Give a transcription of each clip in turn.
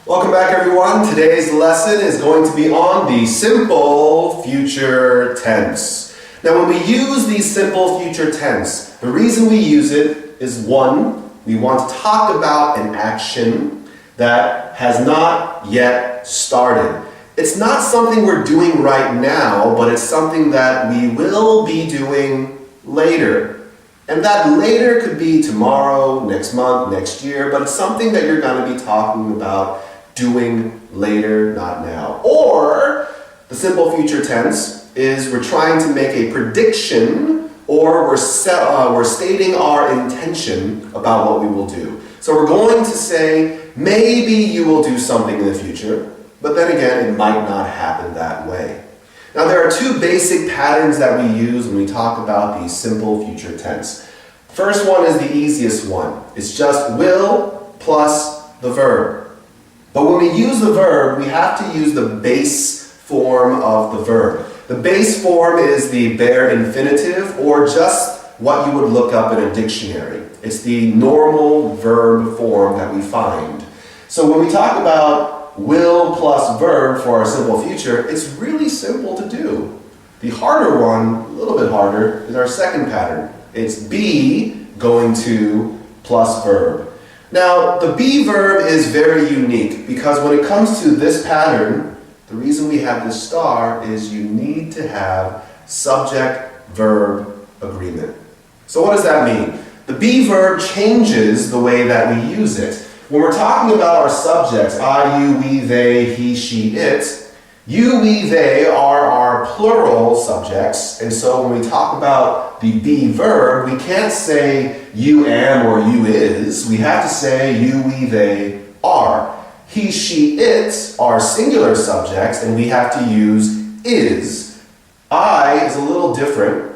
Welcome back, everyone. Today's lesson is going to be on the simple future tense. Now, when we use the simple future tense, the reason we use it is one, we want to talk about an action that has not yet started. It's not something we're doing right now, but it's something that we will be doing later. And that later could be tomorrow, next month, next year, but it's something that you're going to be talking about doing later, not now. Or the simple future tense is we're trying to make a prediction, or we're stating our intention about what we will do. So we're going to say, maybe you will do something in the future, but then again, it might not happen that way. Now, there are two basic patterns that we use when we talk about the simple future tense. First one is the easiest one. It's just will plus the verb. But when we use the verb, we have to use the base form of the verb. The base form is the bare infinitive, or just what you would look up in a dictionary. It's the normal verb form that we find. So when we talk about will plus verb for our simple future, it's really simple to do. The harder one, a little bit harder, is our second pattern. It's be going to plus verb. Now, the be verb is very unique because when it comes to this pattern, the reason we have this star is you need to have subject-verb agreement. So what does that mean? The be verb changes the way that we use it. When we're talking about our subjects, I, you, we, they, he, she, it, you, we, they are our plural subjects, and so when we talk about the be verb, we can't say you am or you is. We have to say you, we, they are. He, she, it are singular subjects, and we have to use is. I is a little different.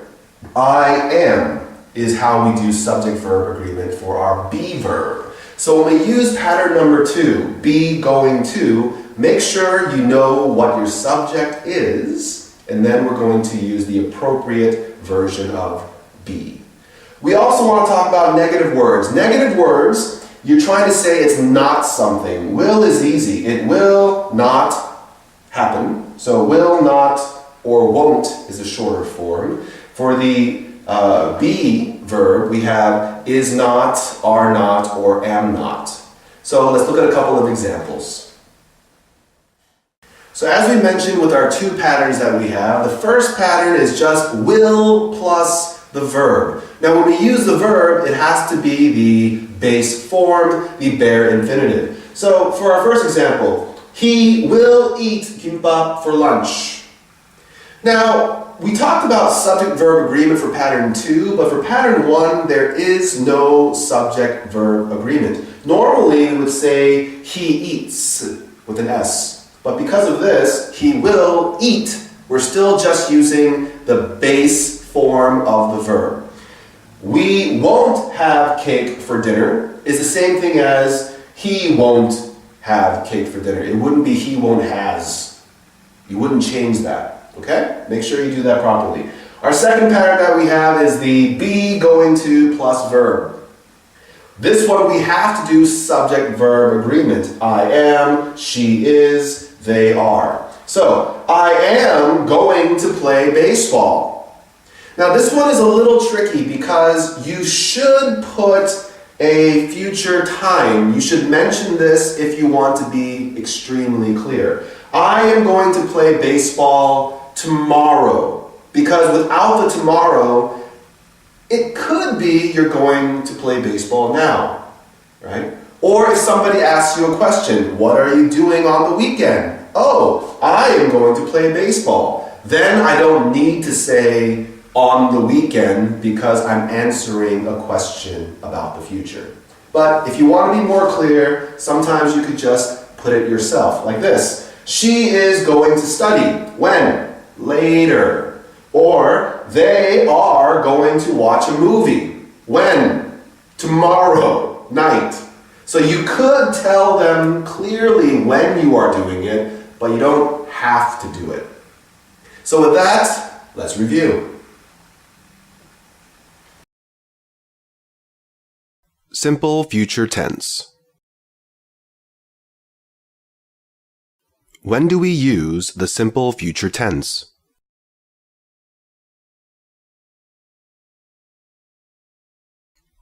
I am is how we do subject-verb agreement for our be verb. So when we use pattern number 2, be going to, make sure you know what your subject is, and then we're going to use the appropriate version of be. We also want to talk about negative words. Negative words, you're trying to say it's not something. Will is easy. It will not happen. So will not or won't is a shorter form. For the be verb, we have is not, are not, or am not. So let's look at a couple of examples. So as we mentioned with our two patterns that we have, the first pattern is just will plus the verb. Now when we use the verb, it has to be the base form, the bare infinitive. So for our first example, he will eat kimbap for lunch. Now, we talked about subject-verb agreement for pattern 2, but for pattern 1, there is no subject-verb agreement. Normally, we would say he eats with an S. But because of this, he will eat. We're still just using the base form of the verb. We won't have cake for dinner is the same thing as he won't have cake for dinner. It wouldn't be he won't has. You wouldn't change that. Okay? Make sure you do that properly. Our second pattern that we have is the be going to plus verb. This one we have to do subject-verb agreement. I am, she is, they are. So, I am going to play baseball. Now this one is a little tricky because you should put a future time. You should mention this if you want to be extremely clear. I am going to play baseball tomorrow, because without the tomorrow, it could be you're going to play baseball now, right? Or if somebody asks you a question, what are you doing on the weekend? Oh, I am going to play baseball. Then I don't need to say on the weekend because I'm answering a question about the future. But if you want to be more clear, sometimes you could just put it yourself, like this. She is going to study. When? Later. Or they are going to watch a movie. When? Tomorrow night. So you could tell them clearly when you are doing it, but you don't have to do it. So with that, let's review. Simple future tense. When do we use the simple future tense?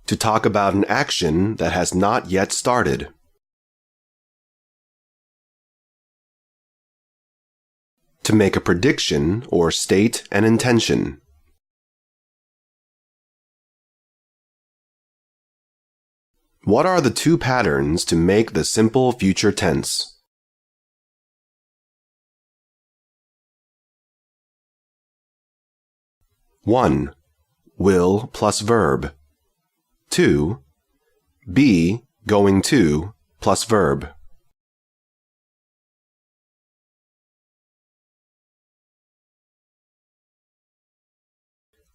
To talk about an action that has not yet started. To make a prediction or state an intention. What are the two patterns to make the simple future tense? One, will plus verb. 2. Be going to plus verb.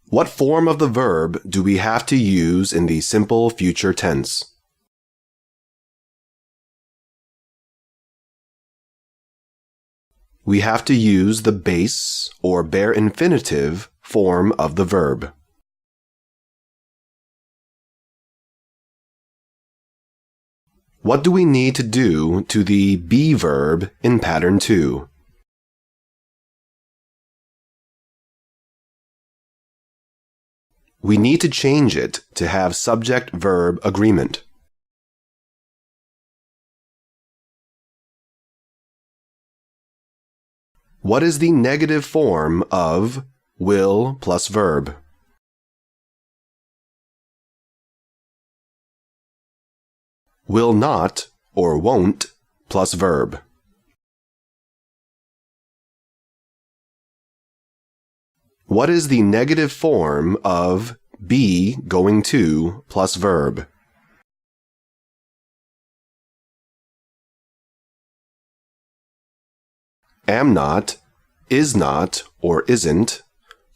What form of the verb do we have to use in the simple future tense? We have to use the base or bare infinitive form of the verb. What do we need to do to the be verb in pattern 2? We need to change it to have subject-verb agreement. What is the negative form of will plus verb? Will not or won't plus verb. What is the negative form of be going to plus verb? Am not, is not or isn't,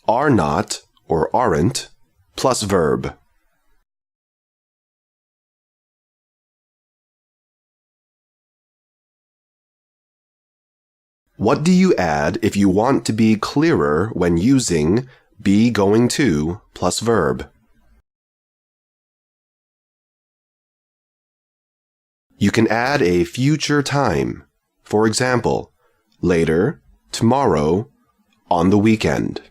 are not or aren't plus verb. What do you add if you want to be clearer when using be going to plus verb? You can add a future time. For example, later, tomorrow, on the weekend.